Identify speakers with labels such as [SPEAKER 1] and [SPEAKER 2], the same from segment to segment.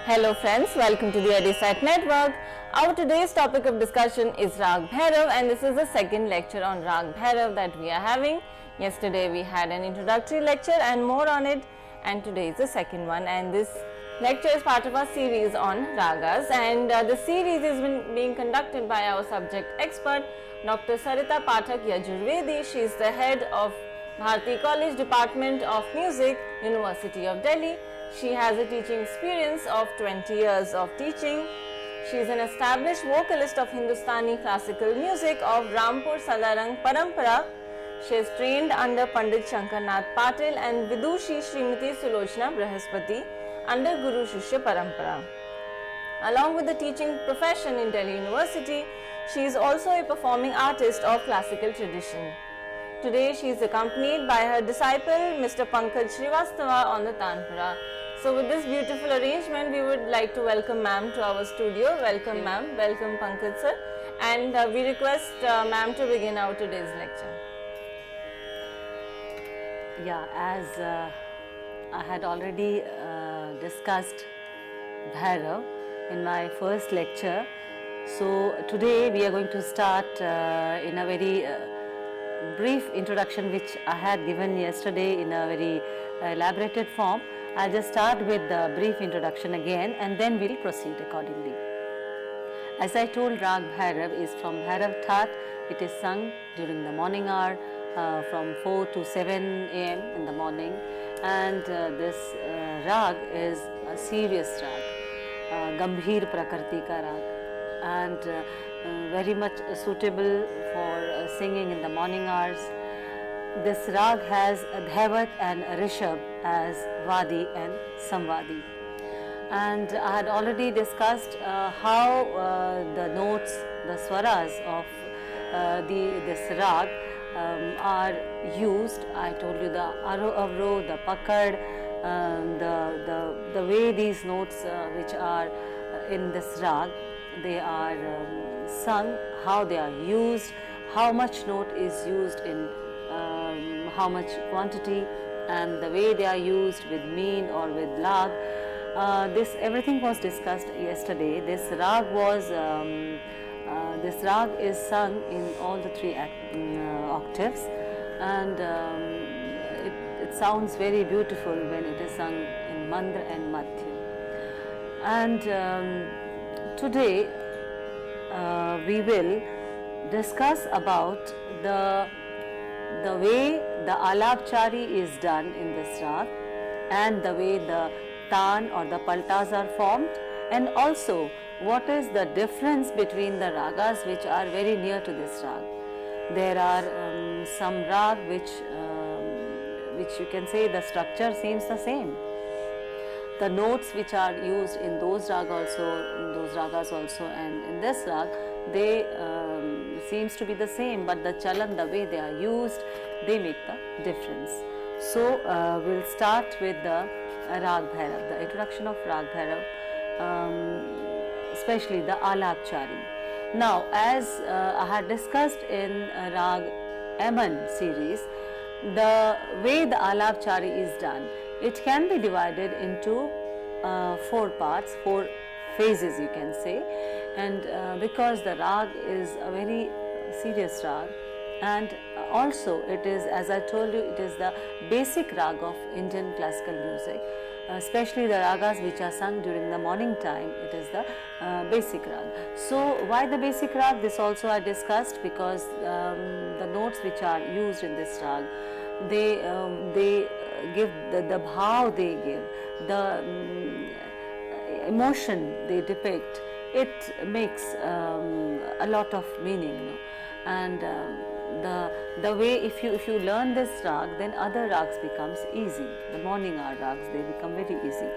[SPEAKER 1] Hello friends, welcome to the EduSat Network. Our today's topic of discussion is Rag Bhairav, and this is the second lecture on Rag Bhairav that we are having. Yesterday we had an introductory lecture and more on it, and today is the second one, and this lecture is part of our series on Ragas, and the series is being conducted by our subject expert Dr. Sarita Pathak Yajurvedi. She is the head of Bharati College Department of Music, University of Delhi. She has a teaching experience of 20 years of teaching. She is an established vocalist of Hindustani classical music of Rampur Salarang Parampara. She is trained under Pandit Shankarnath Patil and Vidushi Srimati Sulochana Brahaspati under Guru Shishya Parampara. Along with the teaching profession in Delhi University, she is also a performing artist of classical tradition. Today she is accompanied by her disciple Mr. Pankaj Srivastava on the Tanpura. So with this beautiful arrangement, we would like to welcome ma'am to our studio. Welcome ma'am, welcome Pankaj sir, and we request ma'am to begin our today's lecture.
[SPEAKER 2] Yeah, as I had already discussed Bhairav in my first lecture, so today we are going to start in a very brief introduction which I had given yesterday in a very elaborated form. I'll just start with the brief introduction again and then we'll proceed accordingly. As I told, Rag Bhairav is from Bhairav That. It is sung during the morning hour from 4 to 7 a.m. in the morning, and this rag is a serious rag, Gambhir Prakriti ka rag, and very much suitable for singing in the morning hours. This rag has Dhaivat and Rishabh as Vadi and Samvadi. And I had already discussed how the notes, the swaras of this rag are used. I told you the aro avro, the pakad, the way these notes which are in this rag, they are sung, how they are used, how much note is used in how much quantity, and the way they are used with mean or with lag. This everything was discussed yesterday. This rag is sung in all the three octaves, and it sounds very beautiful when it is sung in mandra and madhya. And today we will discuss about the way the alapchari is done in this rag, and the way the tan or the paltas are formed, and also what is the difference between the ragas which are very near to this rag. There are some rag which you can say the structure seems the same. The notes which are used in those ragas also, and in this rag, they seems to be the same, but the chalan, the way they are used, they make the difference. So we'll start with the Rag Bhairav, the introduction of Rag Bhairav, especially the alapchari. Now, as I had discussed in Rag Aman series, the way the alapchari is done, it can be divided into 4 parts, 4 phases you can say, and because the rag is a very serious rag, and also it is, as I told you, it is the basic rag of Indian classical music, especially the ragas which are sung during the morning time. It is the basic rag. So why the basic rag? This also I discussed, because the notes which are used in this rag, they give the bhav, they give the emotion they depict. It makes a lot of meaning, you know. And the way if you learn this rag, then other rags becomes easy. The morning hour rags, they become very easy.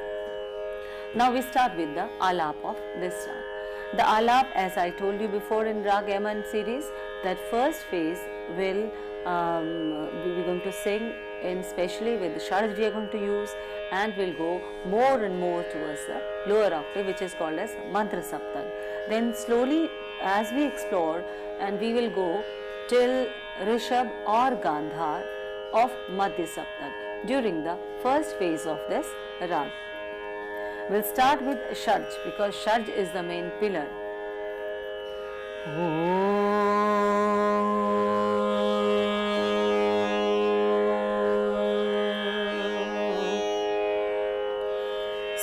[SPEAKER 2] Now we start with the alap of this rag. The alap, as I told you before in Rag Aman series, that first phase will we are going to sing in specially with the sharaj we are going to use, and will go more and more towards the lower octave, which is called as mantra saptang. Then slowly as we explore, and we will go till Rishabh or Gandhar of Madhya Saptak during the first phase of this rag. We'll start with Sharj because Sharj is the main pillar.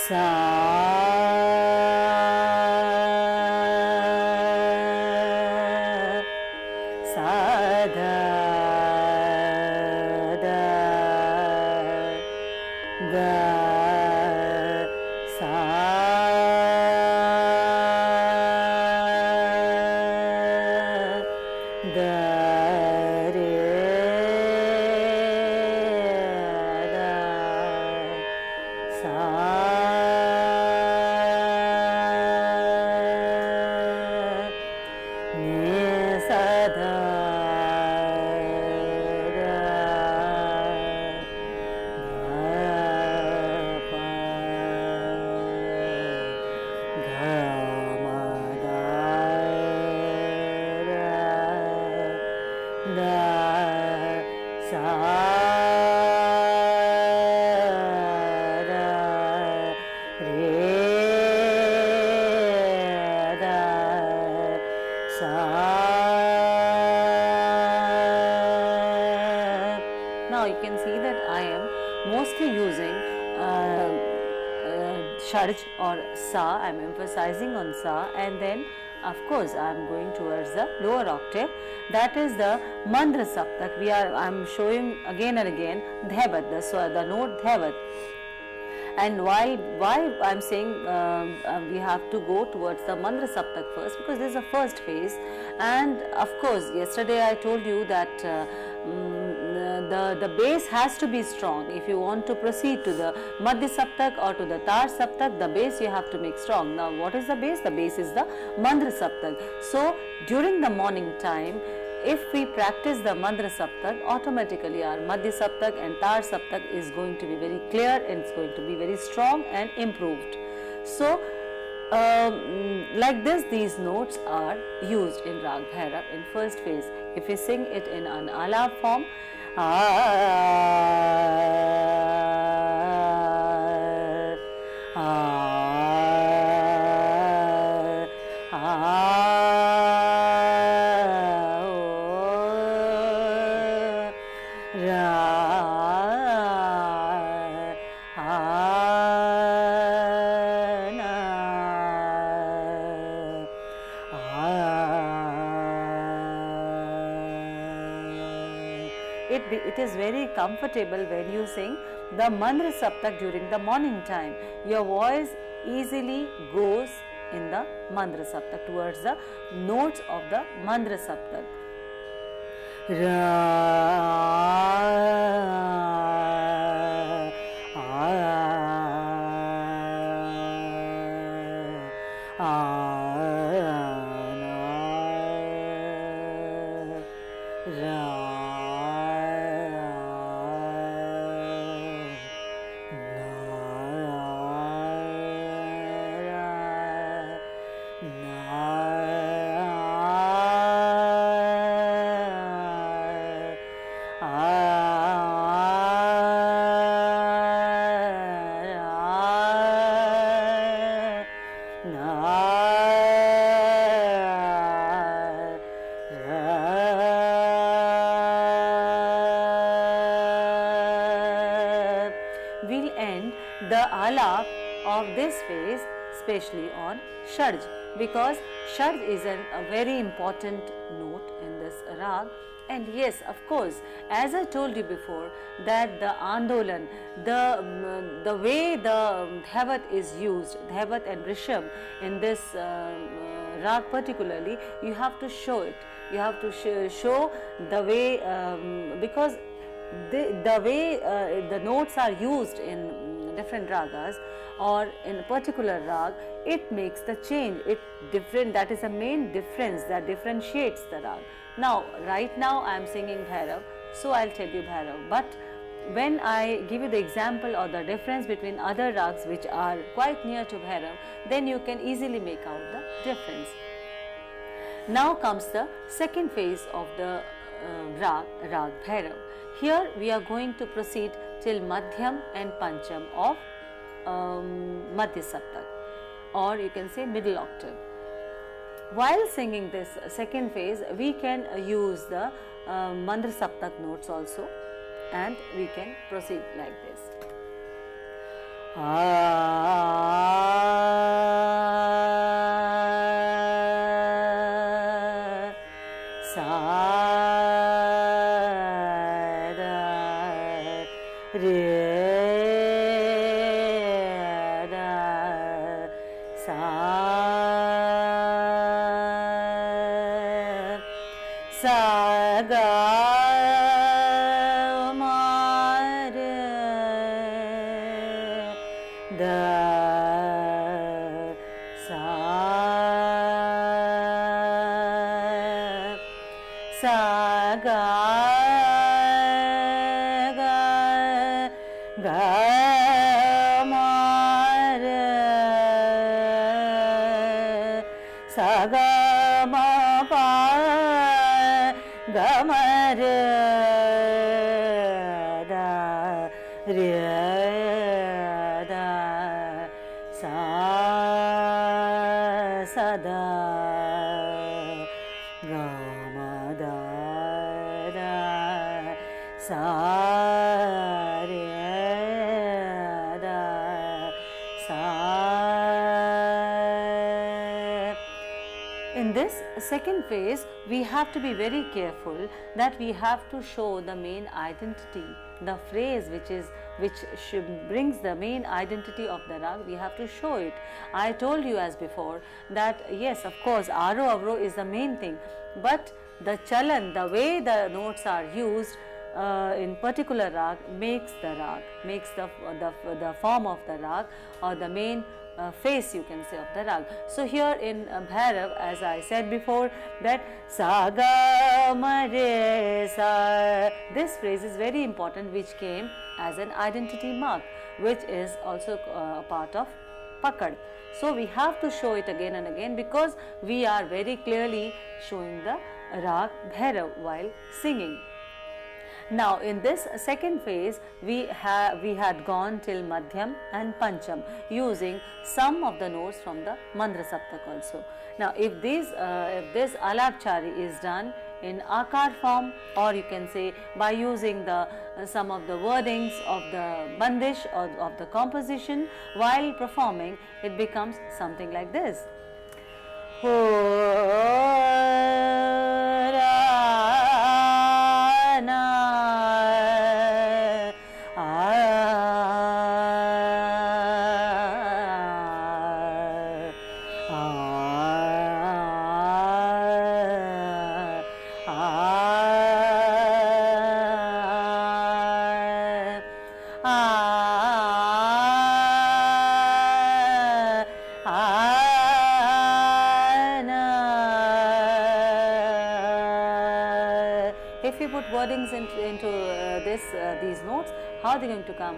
[SPEAKER 2] Sa Now you can see that I am mostly using Sharj or Sa. I am emphasizing on Sa, and then of course I am going towards the lower octave, that is the Mandra Saptak. I am showing again and again Dhaivat, the note Dhaivat. And why I am saying we have to go towards the Mandra Saptak first, because this is the first phase. And of course yesterday I told you that the base has to be strong. If you want to proceed to the Madhya Saptak or to the Tar Saptak, the base you have to make strong. Now what is the base? The base is the Mandra Saptak. So during the morning time, if we practice the Mandra Saptak, automatically our Madhya Saptak and Tar Saptak is going to be very clear and it's going to be very strong and improved. So like this, these notes are used in Rag Bhairav in first phase. If we sing it in an alap form, it is very comfortable when you sing the Mandra Saptak during the morning time. Your voice easily goes in the Mandra Saptak towards the notes of the Mandra Saptak. We'll end the alap of this phase especially on Sharj, because Sharj is a very important note in this rag. And yes, of course, as I told you before, that the Andolan, the way the Dhaivat is used, Dhaivat and Rishabh in this rag particularly, you have to show it. You have to show the way, because the way the notes are used in different ragas or in a particular rag, it makes the change, it different, that is the main difference that differentiates the rag. Now, right now I am singing Bhairav, so I will tell you Bhairav, but when I give you the example or the difference between other rags which are quite near to Bhairav, then you can easily make out the difference. Now comes the second phase of the rag, Rag Bhairav. Here we are going to proceed till Madhyam and Pancham of Madhya Saptak, or you can say middle octave. While singing this second phase, we can use the Mandra Saptak notes also, and we can proceed like this. In this second phase, we have to be very careful that we have to show the main identity, the phrase which brings the main identity of the rag. We have to show it. I told you as before that yes, of course, aro avro is the main thing, but the chalan, the way the notes are used in particular rag makes the rag, makes the form of the rag, or the main face, you can say, of the rag. So here in Bhairav, as I said before, that sa ga ma re sa, this phrase is very important, which came as an identity mark, which is also a part of pakad. So we have to show it again and again, because we are very clearly showing the rag Bhairav while singing. Now in this second phase, we had gone till Madhyam and Pancham, using some of the notes from the Mandra Saptak also. Now if this Alapchari is done in Akar form, or you can say by using the some of the wordings of the bandish or of the composition while performing, it becomes something like this. If we put wordings into these notes, how are they going to come?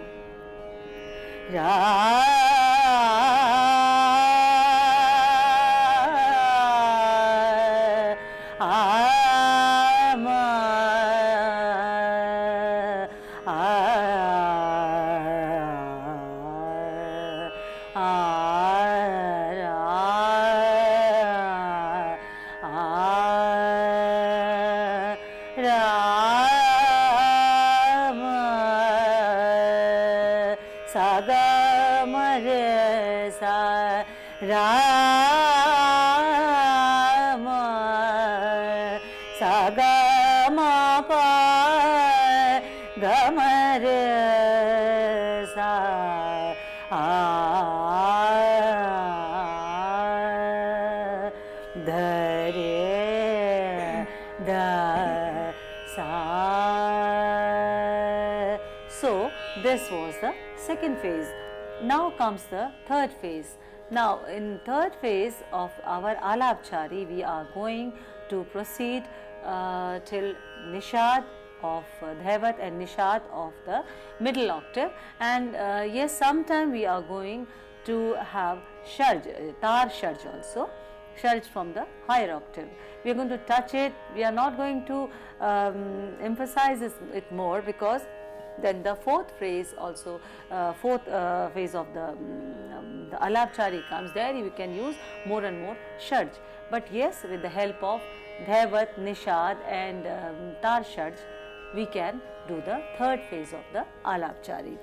[SPEAKER 2] So this was the second phase. Now comes the third phase. Now in third phase of our Alapchari, we are going to proceed till Nishad of Dhaivat and Nishad of the middle octave, and yes, sometime we are going to have Sharj, Tar Sharj also. sharj from the higher octave. We are going to touch it, we are not going to emphasize it more, because then the fourth phrase also, phase of the Alapchari comes. There you can use more and more sharj. But yes, with the help of Dhaivat, Nishad and Tar sharj, we can do the third phase of the Alapchari.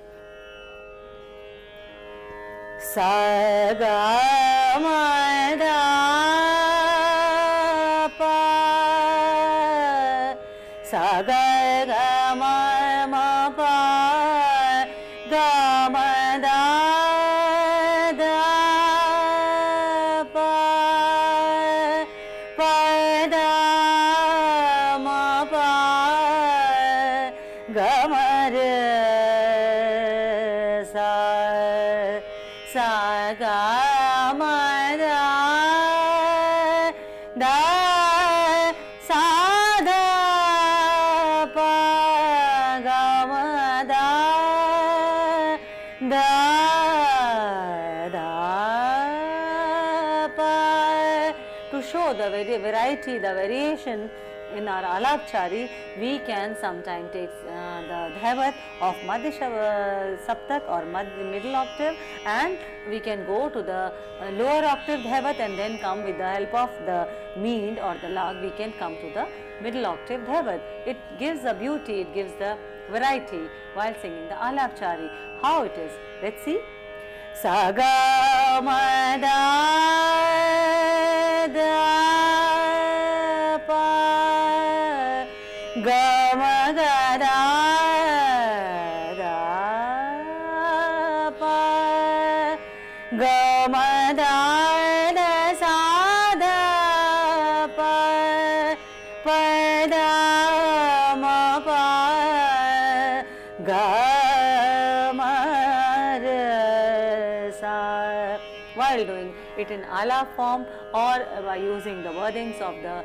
[SPEAKER 2] Sa ga ma da pa, sa ga ga ma ma pa, ga ma da da pa, pa da ma pa, ga ma re sa, sa ga ma da da sa da pa ga ma da da pa. To show the variety, the variation in our Alapchari, we can sometimes take the Dhaivat of Madhya Saptak or middle octave, and we can go to the lower octave Dhaivat, and then come with the help of the Meend or the Lag, we can come to the middle octave Dhaivat. It gives the beauty, it gives the variety while singing the Alapchari. How it is? Let's see. Sa ga ma da da pa, ga ma ga da da pa, ga ma da da sa da pa, pa da ma pa, ga ma re sa. While doing it in Alap form or by using the wordings of the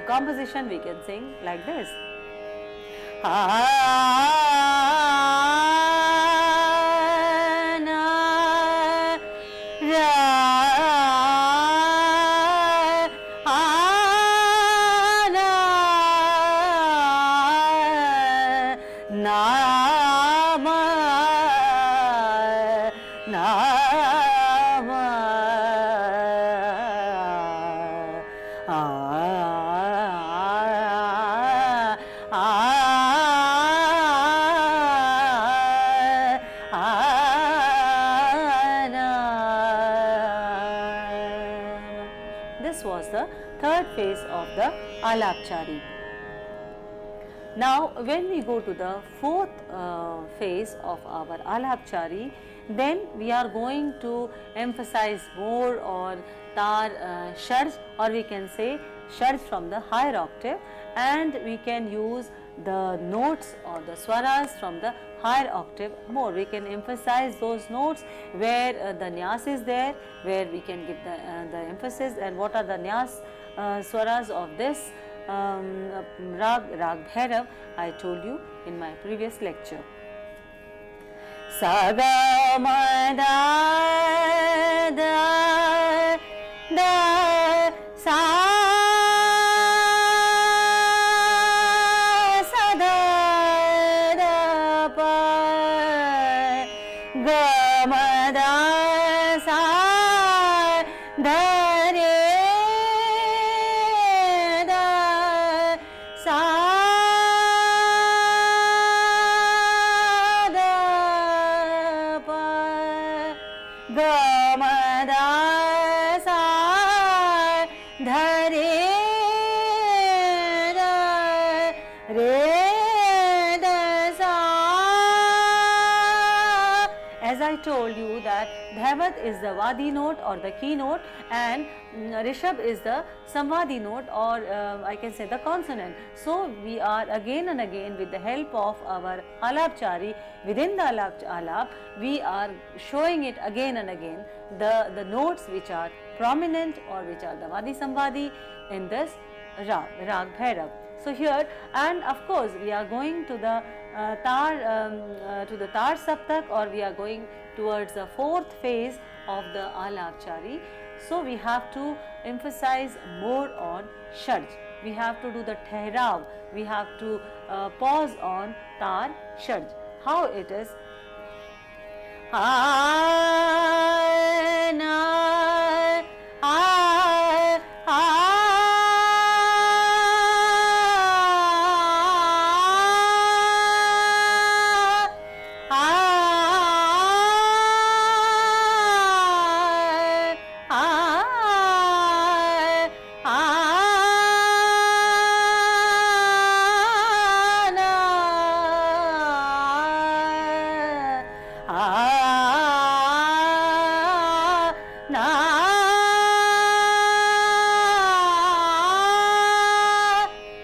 [SPEAKER 2] composition, we can sing like this. This was the third phase of the Alapchari. Now, when we go to the fourth phase of our Alapchari, then we are going to emphasize more on Tar sharj, or we can say sharj from the higher octave, and we can use the notes or the swaras from the higher octave more. We can emphasize those notes where the nyas is there, where we can give the emphasis. And what are the nyas swaras of this Rag Bhairav? I told you in my previous lecture. Sa ga ma da da da sa sa da da pa, ga ma da sa da re da sa da pa, ga ma da sa da re da re da sa. As I told you that Dhaivat is the Vadi note or the key note, and Rishabh is the Samvadi note, or I can say the consonant. So we are again and again, with the help of our Alapchari, within the Alap, we are showing it again and again, the notes which are prominent or which are the Vadi Samvadi in this Rag Bhairav. So here, and of course we are going to the Tar Saptak, or we are going towards the fourth phase of the Alapchari. So we have to emphasize more on sharj. We have to do the Tehrav. We have to pause on tar sharj. How it is?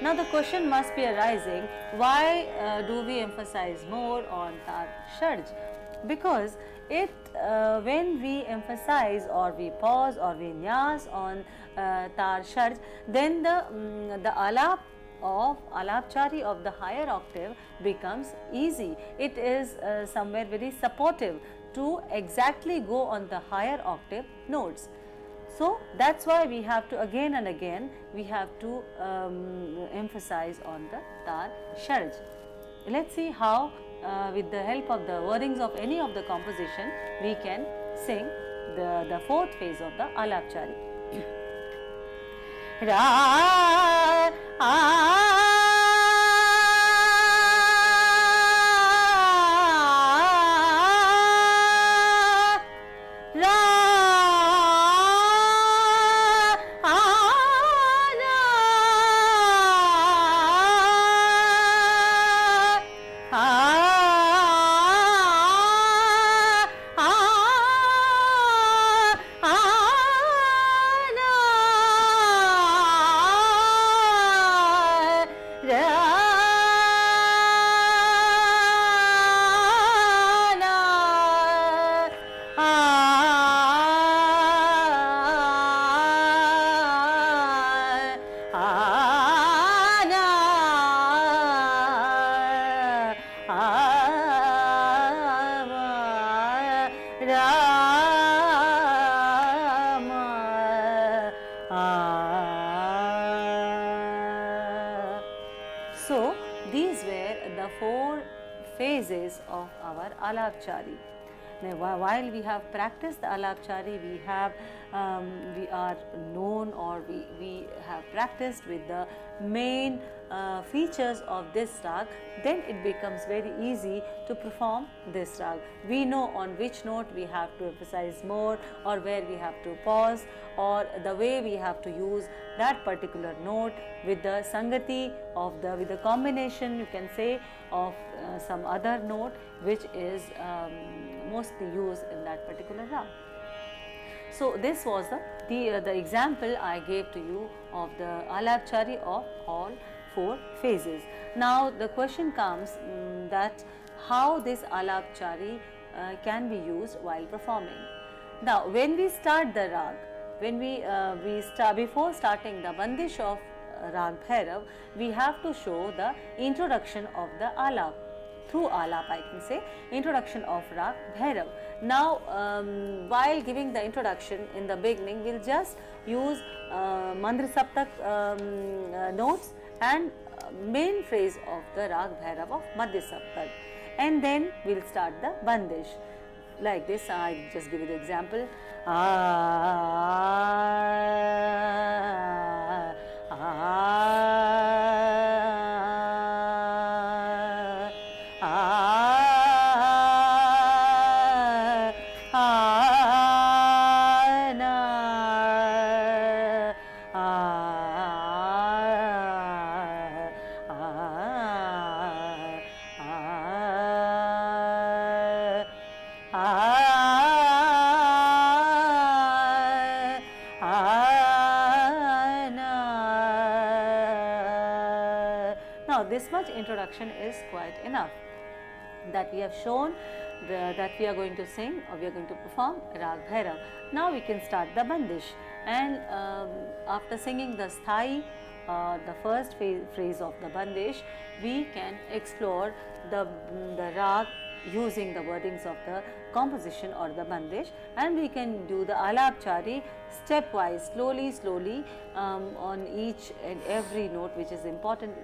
[SPEAKER 2] Now the question must be arising, why do we emphasize more on tar sharj? Because it when we emphasize or we pause or we nyas on tar sharj, then the alapchari of the higher octave becomes easy. It is somewhere very supportive to exactly go on the higher octave notes. So that's why we have to again and again we have to emphasize on the tar sharj. Let's see how with the help of the wordings of any of the composition we can sing the fourth phase of the alapchari. Ra So these were the four phases of our alapchari. Now, while we have practiced the alapchari, we are known or we have practiced with the main features of this rag, then it becomes very easy to perform this rag. We know on which note we have to emphasize more or where we have to pause, or the way we have to use that particular note with the sangati of with the combination, you can say, of some other note which is mostly used in that particular rag. So this was the example I gave to you of the alapchari of all four phases. Now the question comes that how this alapchari can be used while performing. Now when we start the rag, when before starting the bandish of Rag Bhairav, we have to show the introduction of the alap. Through alap, I can say, introduction of Rag Bhairav. Now while giving the introduction in the beginning, we will just use Mandra Saptak notes and main phrase of the Rag Bhairav of Madhya Saptak, and then we will start the bandish. Like this, I just give you the example. Now this much introduction is quite enough, that we have shown that we are going to sing or we are going to perform Rag Bhairav. Now we can start the bandish, and after singing the sthai, the first phrase of the bandish, we can explore the rag using the wordings of the composition or the bandish, and we can do the alapchari stepwise, slowly on each and every note which is important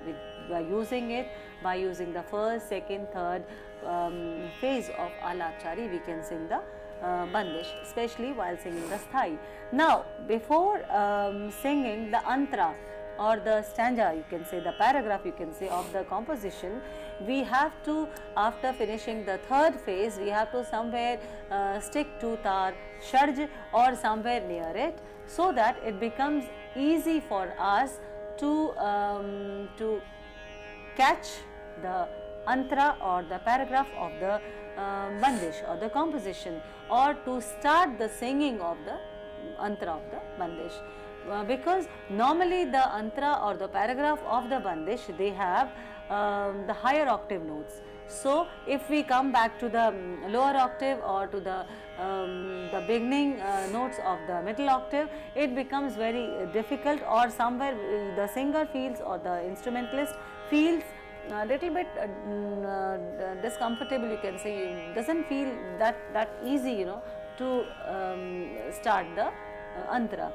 [SPEAKER 2] by using it, by using the first, second, third phase of alapchari we can sing the bandish, especially while singing the sthai. Now before singing the antara or the stanza, you can say the paragraph, you can say, of the composition, we have to, after finishing the third phase, we have to somewhere stick to tar sharj or somewhere near it, so that it becomes easy for us to catch the antara or the paragraph of the bandish or the composition, or to start the singing of the antara of the bandish. Because normally the antara or the paragraph of the bandish, they have the higher octave notes. So if we come back to the lower octave or to the beginning notes of the middle octave, it becomes very difficult, or somewhere the singer feels or the instrumentalist feels a little bit discomfortable, you can say, doesn't feel that easy, you know, to start the antara.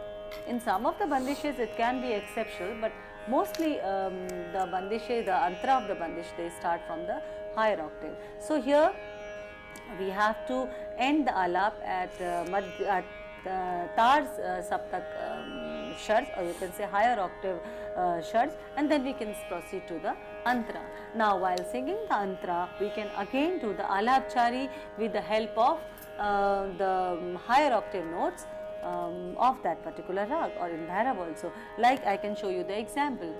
[SPEAKER 2] In some of the bandishes it can be exceptional, but mostly the bandishe, the antara of the bandish, they start from the higher octave. So here we have to end the alap at Tar's Saptak sharj, or you can say higher octave sharj, and then we can proceed to the antara. Now while singing the antara, we can again do the alapchari with the help of the higher octave notes of that particular rag, or in Bhairav also. Like I can show you the example.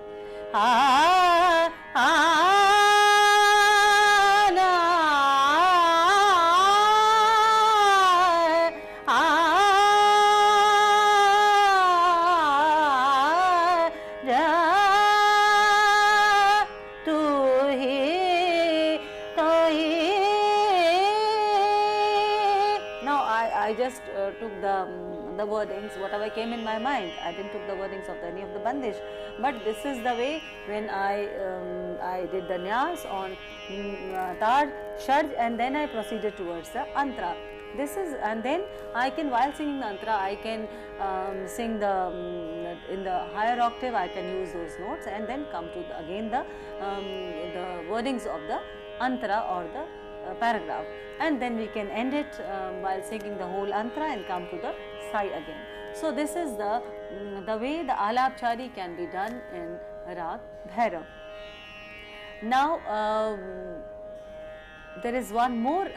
[SPEAKER 2] Now I just took the wordings, whatever came in my mind. I didn't took the wordings of any of the bandish, but this is the way when I did the nyas on tar sharj, and then I proceeded towards the antara. This is, and then I can, while singing the antara, I can sing the in the higher octave, I can use those notes, and then come to the, again the wordings of the antara or the paragraph, and then we can end it while singing the whole antara and come to the sai again. So this is the way the alapchari can be done in Rag Bhairav. Now there is one more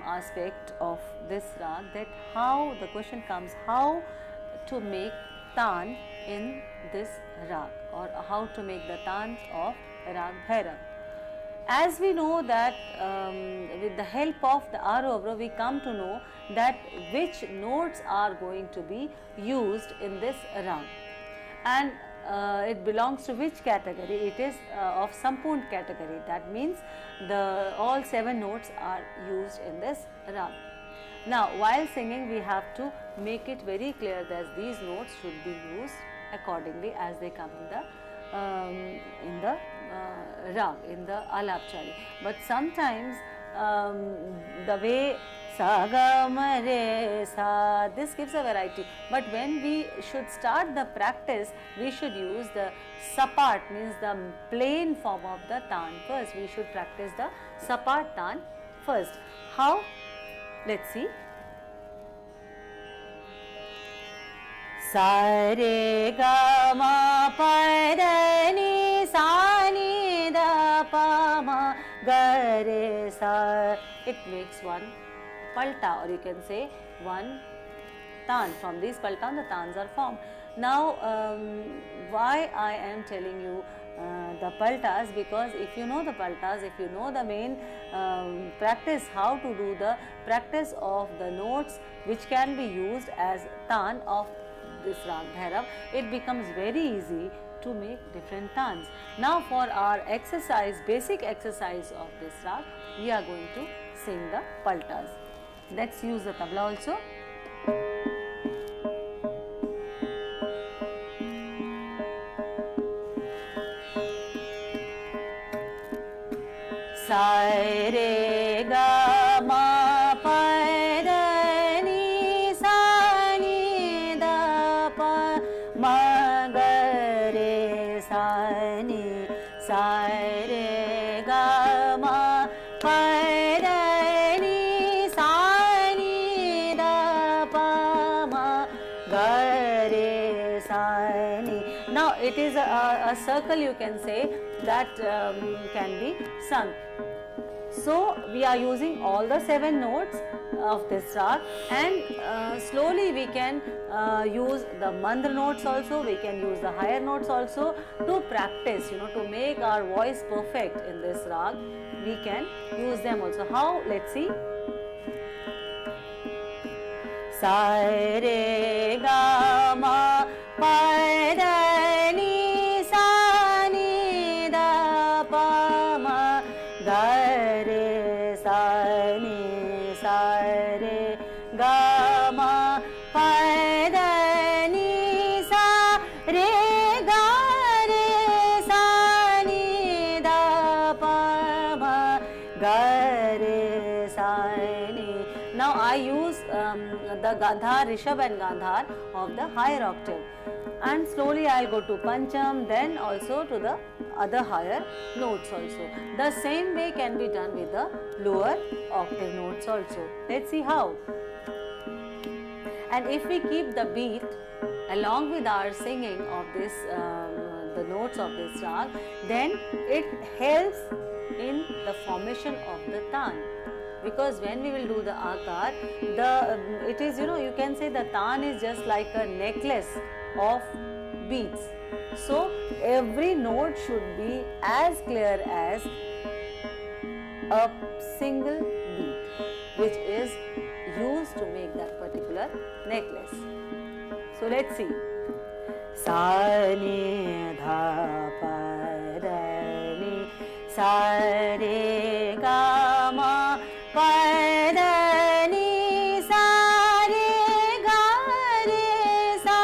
[SPEAKER 2] aspect of this rag, that how the question comes, how to make tan in this rag, or how to make the tans of Rag Bhairav. As we know that with the help of the Arovra, we come to know that which notes are going to be used in this rag, and it belongs to which category. It is of Sampurn category. That means all 7 notes are used in this rag. Now while singing, we have to make it very clear that these notes should be used accordingly as they come in the rag, in the alapchari. But sometimes the way sa ga ma re sa, this gives a variety, but when we should start the practice, we should use the sapat, means the plain form of the tan first. We should practice the sapat tan first. How? Let's see. Sa re ga ma pa da ni sa ni da pa ma ga re sa. It makes one palta, or you can say one tan. From these palta, the tans are formed. Now why I am telling you the paltas, because if you know the paltas, if you know the main practice, how to do the practice of the notes which can be used as tan of this Rag Bhairav, it becomes very easy to make different tans. Now for our exercise, basic exercise of this rag, we are going to sing the paltas. Let's use the tabla also. Sa re ga ma pa sa re ga ma pa da ni sa ni da pa ma ga re sa ni. Now it is a circle, you can say, that can be sung. So we are using all the 7 notes of this rag, and slowly we can use the mandra notes also, we can use the higher notes also to practice, to make our voice perfect in this rag. We can use them also. How? Let's see. Sa re ga ma pa da ni sa ni da pa ma ga re sa ni sa re ga ma pa da ni sa re ga re sa ni da pa ma ga re sa ni. Now I use the Gandhar, Rishabh and Gandhar of the higher octave, and slowly I will go to Pancham, then also to the other higher notes also. The same way can be done with the lower octave notes also. Let's see how. And if we keep the beat along with our singing of this, the notes of this rag, then it helps in the formation of the tan. Because when we will do the akar, it is, you can say the tan is just like a necklace of beats. So every note should be as clear as a single beat, which is used to make that particular necklace. So let's see. Sa ni dha pa da ni sa re ga ma pa da ni sa re ga re sa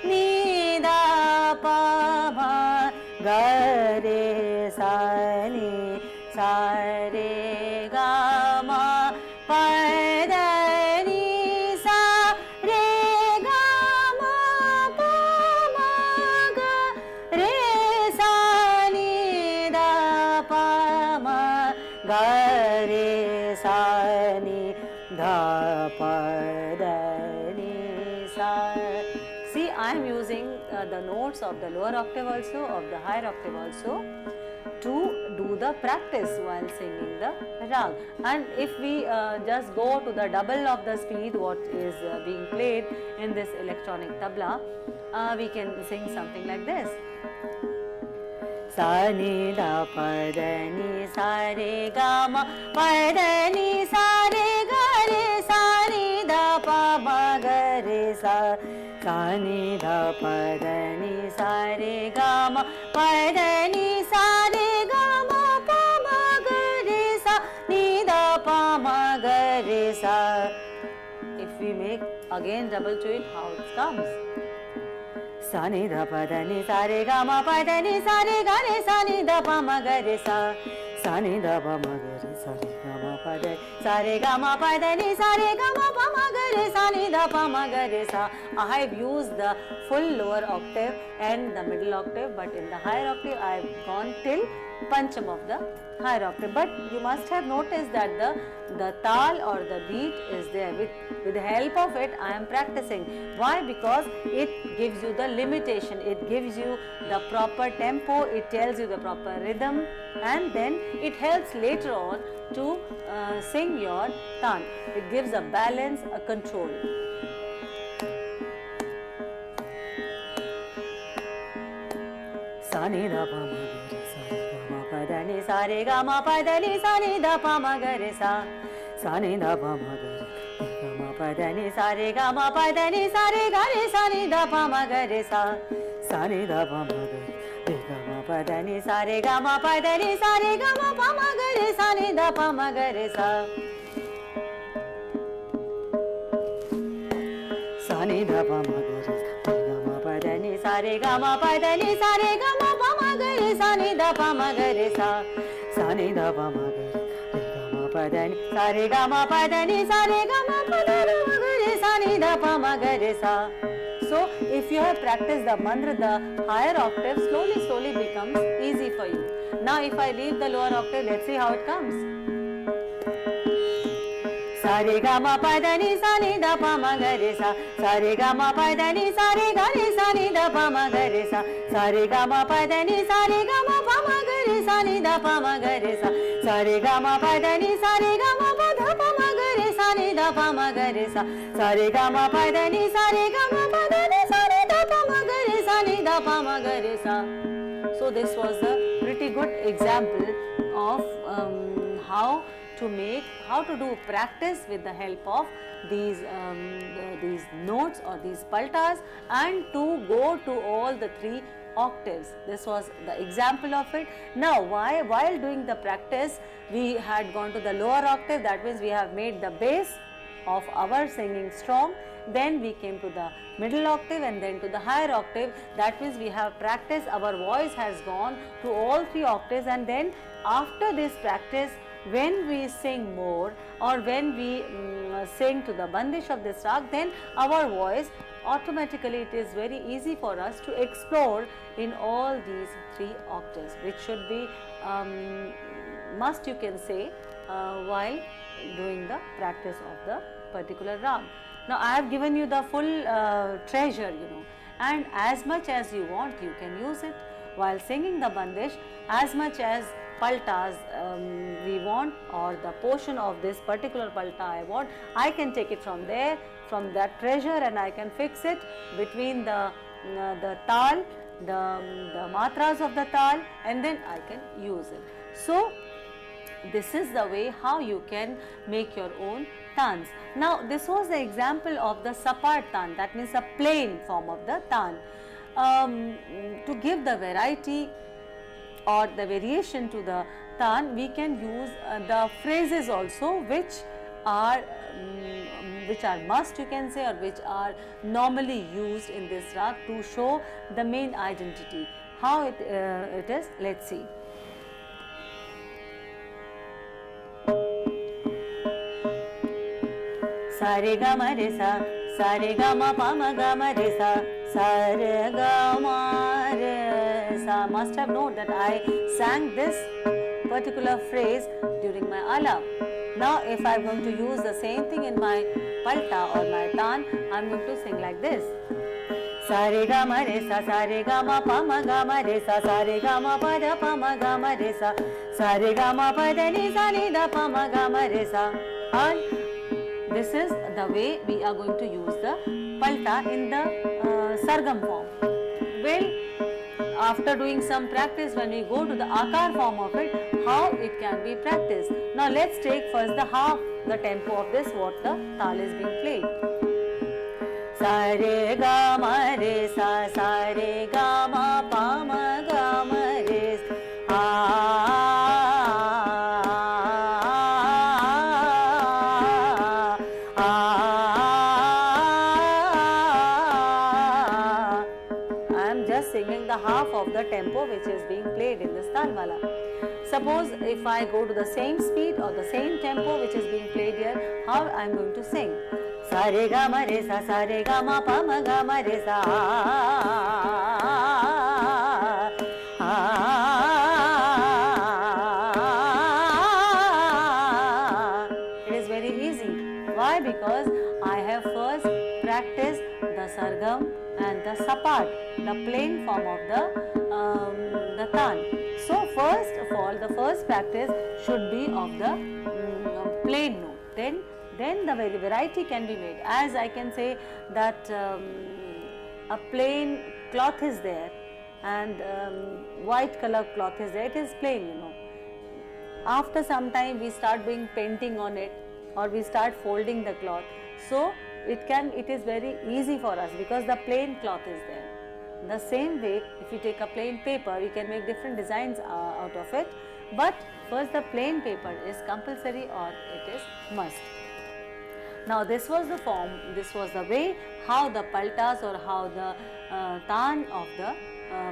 [SPEAKER 2] ni da pa ma ga re sa ni sa re ga ma pa da ni sa re ga ma pa ma ga re sa ni da pa ma ga re sa ni da pa da ni sa. See, I am using the notes of the lower octave also, of the higher octave also, to do the practice while singing the rag. And if we just go to the double of the speed what is being played in this electronic tabla, we can sing something like this. Sa ni da pa da ni sa re ga ma pa da ni sa re ga re sa ni da pa ma ga re sa. Sa ni da pa da ni sa re ga ma pa da ni sa re ga ma pa ma ga re sa ni da pa ma ga re sa. If we make again double to it, how it comes? Sa ni da pa da ni sa re ga ma pa da ni sa re ga re sa ni da pa ma ga re sa. Sa ni da pa ma ga re sa re ga ma pa da sa re ga ma pa da ni sa re ga ma pa ma ga re sa ni da pa ma ga re sa. I have used the full lower octave and the middle octave, but in the higher octave I have gone till Pancham of the higher octave. But you must have noticed that the tal or the beat is there. With the help of it I am practicing. Why? Because it gives you the limitation, it gives you the proper tempo, it tells you the proper rhythm, and then it helps later on to sing your tan. It gives a balance, a control. Sa ni da pa ma ga re sa re ga ma pa da ni sa re ga ma pa da ni sa ni da pa ma ga re sa. Sa ni da pa ma ga re ga ma pa da ni sa re ga ma pa da ni sa re ga re sa ni da pa ma ga re sa. Sa ni da pa ma ga re ga ma pa da ni sa re ga ma pa da ni sa re ga ma pa ma ga re sa ni da pa ma ga re sa. Sa ni da pa ma ga re ga ma pa da ni sa re ga ma pa da ni sa re ga ma pa ma ga re sa ni da pa ma ga re sa. Sa ni da pa ma ga re ga ma pa da ni sa re ga ma pa da ni sa re ga ma pa da ni ma ga re sa ni da pa ma ga re sa. So if you have practiced the mantra, the higher octave slowly becomes easy for you. Now if I leave the lower octave, let's see how it comes. Sa re ga ma pa da ni sa ni da pa ma ga re sa. Sa re ga ma pa da ni sa re ga re sa ni da pa ma ga re sa. Sa re ga ma pa da ni sa re ga ma pa ma ga re sa ni da pa ma ga re sa. Sa re ga ma pa da ni sa re ga ma pa da pa ma ga re sa ni da pa ma ga re sa. Sa re ga ma pa da ni sa re ga ma pa da ni sa ni da pa ma ga re sa ni da pa ma ga re sa. So this was a pretty good example of how to do practice with the help of these notes or these paltas, and to go to all the 3 octaves. This was the example of it. Now while doing the practice, we had gone to the lower octave, that means we have made the base of our singing strong. Then we came to the middle octave and then to the higher octave. That means we have practiced, our voice has gone to all 3 octaves, and then after this practice, when we sing more or when we sing to the bandish of this rag, then our voice automatically, it is very easy for us to explore in all these 3 octaves, which should be must, you can say, while doing the practice of the particular rag. Now I have given you the full treasure, and as much as you want, you can use it while singing the bandish. As much as paltas we want, or the portion of this particular palta I want, I can take it from there, from that treasure, and I can fix it between the tal, the matras of the tal, and then I can use it. So this is the way how you can make your own tans. Now this was the example of the sapat tan, that means a plain form of the tan. To give the variety or the variation to the tan, we can use the phrases also, which are must, you can say, or which are normally used in this rag to show the main identity. How it is, let's see. Sa re ga ma re ga ma pa ma ga ma re sa re ga ma re sa. Must have known that I sang this particular phrase during my alap. Now if I am going to use the same thing in my palta or my tan, I am going to sing like this. Sa re ga ma re sa ma pa ma ga ma re sa re ga ma pa da pa ma ga ma re sa re ga ma pa da ni da pa ma ga ma re sa. And this is the way we are going to use the palta in the sargam form. Well, after doing some practice, when we go to the akar form of it, how it can be practiced. Now let's take first the half, the tempo of this, what the tal is being played. Sa re ga ma re sa re ga ma pa ma ga ma re singing the half of the tempo which is being played in this talmala. Suppose if I go to the same speed or the same tempo which is being played here, how I am going to sing? Sa re ga ma re ga ma pa ma ga ma re sa. It is very easy. Why? Because I have first practiced the sargam and the sapat, the plain form of the tan. So first of all, the first practice should be of the plain note. Then the variety can be made. As I can say that a plain cloth is there and white color cloth is there. It is plain, After some time we start doing painting on it, or we start folding the cloth. So it is very easy for us because the plain cloth is there. The same way, if you take a plain paper, you can make different designs out of it. But first the plain paper is compulsory, or it is must. Now this was the form, this was the way how the paltas or how the tan of the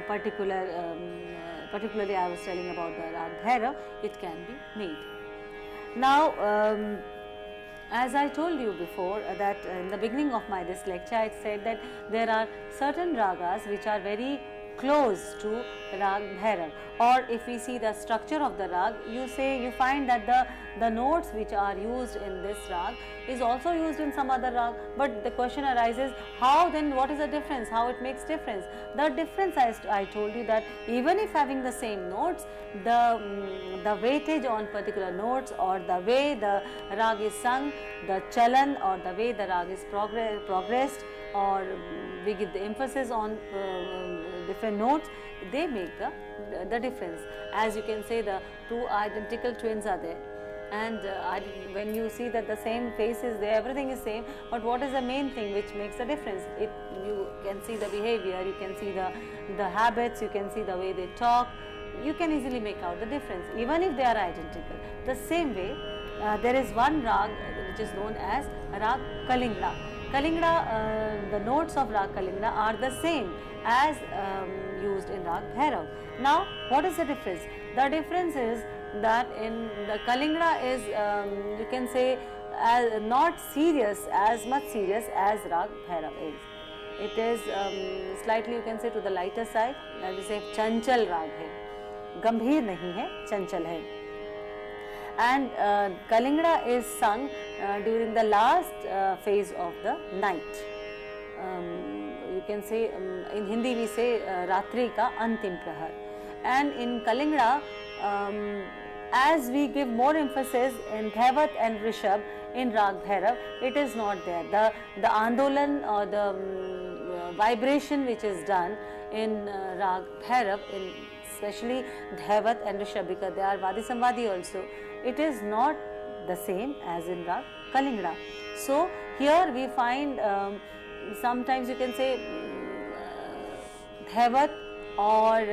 [SPEAKER 2] particularly I was telling about the Rag Bhairav, it can be made. Now As I told you before that in the beginning of this lecture, I said that there are certain ragas which are very close to Rag Bhairav, or if we see the structure of the rag, you find that the notes which are used in this rag is also used in some other rag, but the question arises, how then, what is the difference, how it makes difference? The difference, I told you that even if having the same notes, the weightage on particular notes or the way the rag is sung, the chalan or the way the rag is progressed, or we give the emphasis on different notes, they make the difference. As you can say, the two identical twins are there, and when you see that the same face is there, everything is same, but what is the main thing which makes the difference? You can see the behavior, you can see the habits, you can see the way they talk, you can easily make out the difference even if they are identical. The same way, there is one rag which is known as Rag Kalinga. Kalinga, the notes of Rag Kalinga are the same as used in Rag Bhairav. Now, what is the difference? The difference is that in the Kalinga is, you can say, not serious, as much serious as Rag Bhairav is. It is slightly, you can say, to the lighter side, that we say Chanchal Rag hai, Gambhir nahi hai, Chanchal hai. And Kalinga is sung during the last phase of the night. You can say, in Hindi we say Ratri ka Antim Prahar. And in Kalinga, as we give more emphasis in Dhaivat and Rishabh in Rag Bhairav, it is not there. The Andolan or the vibration which is done in Rag Bhairav, especially Dhaivat and Rishabh, because they are Vadi Samvadi also, it is not the same as in Rag Kalinga. So here we find sometimes you can say Dhaivat or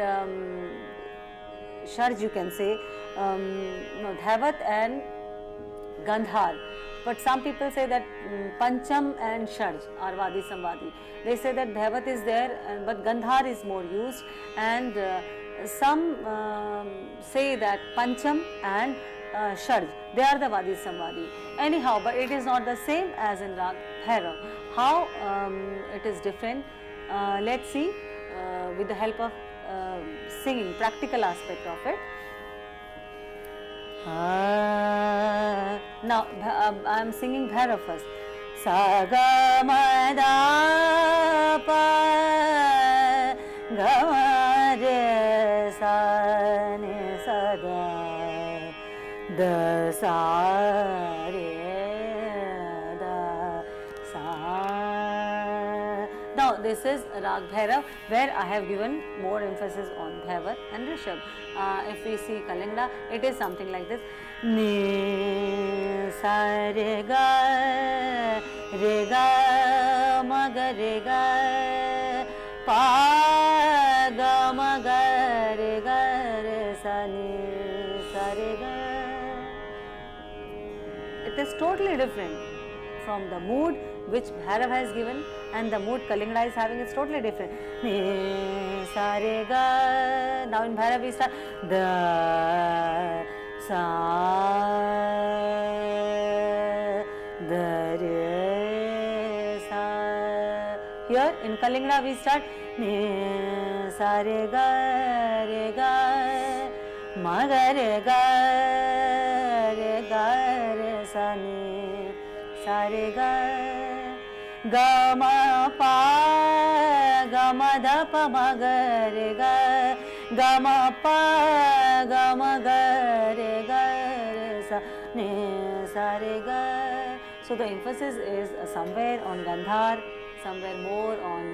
[SPEAKER 2] Sharj, you can say no, Dhaivat and Gandhar, but some people say that Pancham and Sharj are Vadi Samvadi. They say that Dhaivat is there, but Gandhar is more used, and some say that Pancham and Sharj, they are the Vadi Samvadi. Anyhow, but it is not the same as in Rag Bhairav. How it is different? Let's see with the help of singing, practical aspect of it. Now I am singing Bhairav first. Sa ga ma da pa ga ma re sa ni sa da da sa re da sa. Now this is Rag Bhairav, where I have given more emphasis on Dhaivat and Rishabh. If we see Kalinga, it is something like this. Ni sa re ga ma ga re ga pa ga ma ga re sa ni sa re ga. It is totally different from the mood which Bhairav has given and the mood Kalinga is having. It's totally different. Ni sa re ga. Now in Bhairav we start da sa da re sa. Here in Kalinga we start ni sa re ga ma ga re sa ni sa re ga ma pa ga ma da pa ma ga re pa ga ma ga re sa ni sa re ga. So the emphasis is somewhere on Gandhar, somewhere more on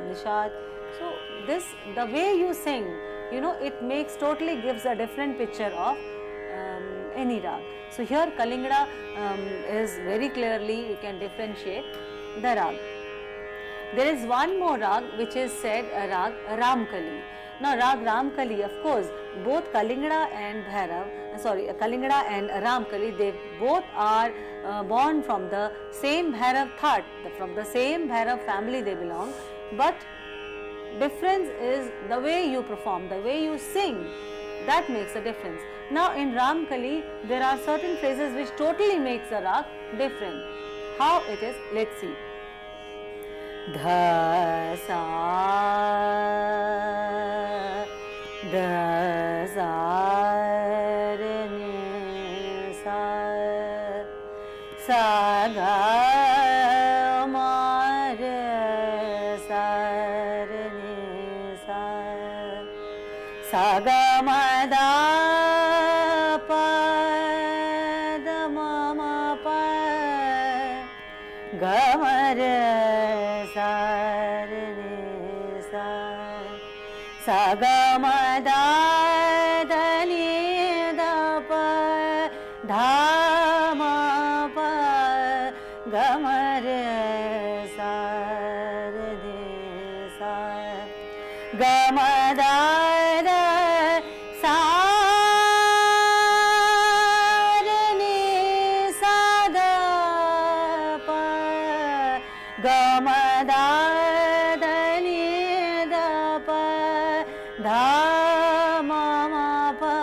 [SPEAKER 2] Nishad. So this, the way you sing, you know, it makes totally gives a different picture of any rag. So here Kalinga is very clearly, you can differentiate the rag. There is one more rag which is said Rag Ramkali. Now Rag Ramkali, of course, both Kalinga and Kalinga and Ramkali, they both are born from the same Bhairav Thaat, from the same Bhairav family they belong, but difference is the way you perform, the way you sing, that makes a difference. Now in Ramkali, there are certain phrases which totally makes the rag different. How it is? Let's see. Dha sa da sa re ni sa sa ga ma re sa re ni sa sa ga ma da pa da ma ma pa ga ma re sa re ni sa sa ga ma da da ni da pa dha ma pa ga ma re sa re ni sa ga ma da da sa re ni sa da pa ga ma da da ni da pa dha ma ma pa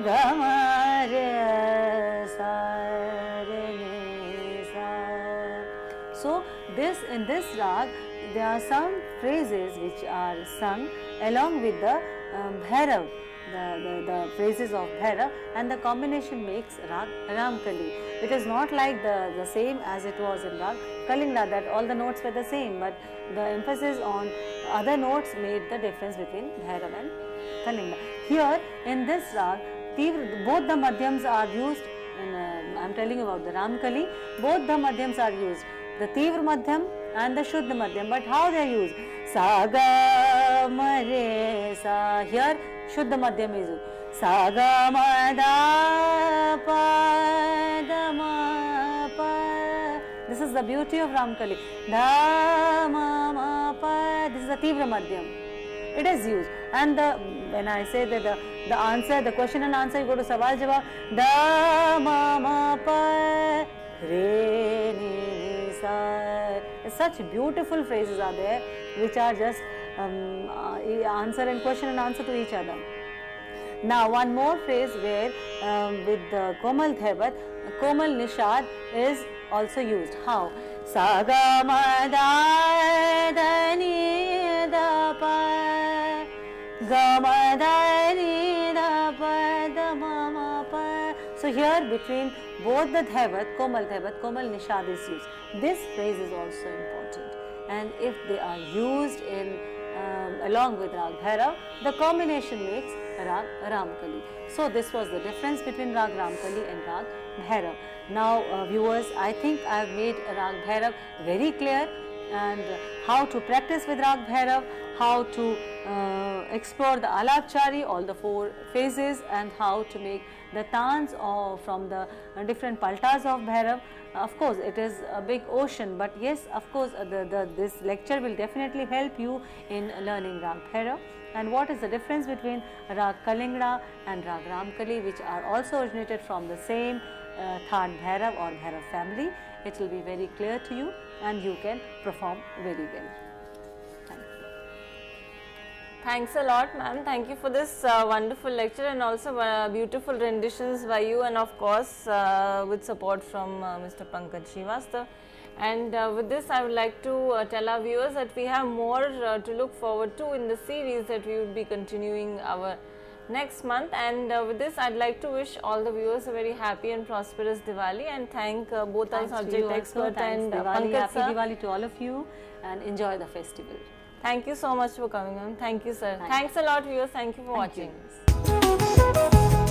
[SPEAKER 2] ga ma re sa re ni sa. So in this rag there are some phrases which are sung along with the Bhairav, the phrases of Bhairav, and the combination makes rag Ramkali. It is not like the same as it was in rag Kalinga, that all the notes were the same, but the emphasis on other notes made the difference between Bhairav and Kalinga. Here in this rag, both the madhyams are used. I am telling you about the Ramkali. Both the madhyams are used, the Tivra madhyam and the Shuddha madhyam. But how they are used? Sa ga ma re sa. Here Shuddha madhyam is used. Sa ga ma da pa da ma pa. This is the beauty of Ramkali. Da ma ma pa. This is the Tivra madhyam. It is used, and when I say that the answer, the question and answer, you go to Sawal Jawab. Da ma ma pa re ni sa. Such beautiful phrases are there which are just answer and question and answer to each other. Now one more phrase where with the Komal Dhaivat, Komal Nishad is also used. How? Sa ga ma da da ni da pa ga ma da ni da pa da ma ma pa. So here between both the Dhaivat, Komal Nishad is used. This phrase is also important, and if they are used in along with Rag Bhairav, the combination makes Rag Ramkali. So this was the difference between Rag Ramkali and Rag Bhairav. Now viewers, I think I have made Rag Bhairav very clear, and how to practice with Rag Bhairav, how to explore the Alapchari, all the 4 phases, and how to make the tans from the different paltas of Bhairav. Of course, it is a big ocean, but yes, of course, this lecture will definitely help you in learning Rag Bhairav. And what is the difference between Rag Kalinga and Rag Ramkali, which are also originated from the same Thad Bhairav or Bhairav family. It will be very clear to you, and you can perform very well. Thank you.
[SPEAKER 1] Thanks a lot, ma'am. Thank you for this wonderful lecture, and also beautiful renditions by you, and of course with support from Mr. Pankaj Srivastava. And with this, I would like to tell our viewers that we have more to look forward to in the series that we will be continuing our next month. And with this, I'd like to wish all the viewers a very happy and prosperous Diwali, and thank both our subject expert and Pankaj
[SPEAKER 2] Happy
[SPEAKER 1] sir.
[SPEAKER 2] Diwali to all of you, and enjoy the festival.
[SPEAKER 1] Thank you so much for coming, ma'am. Thank you, sir. Thanks a lot, viewers. Thank you for watching.
[SPEAKER 2] You.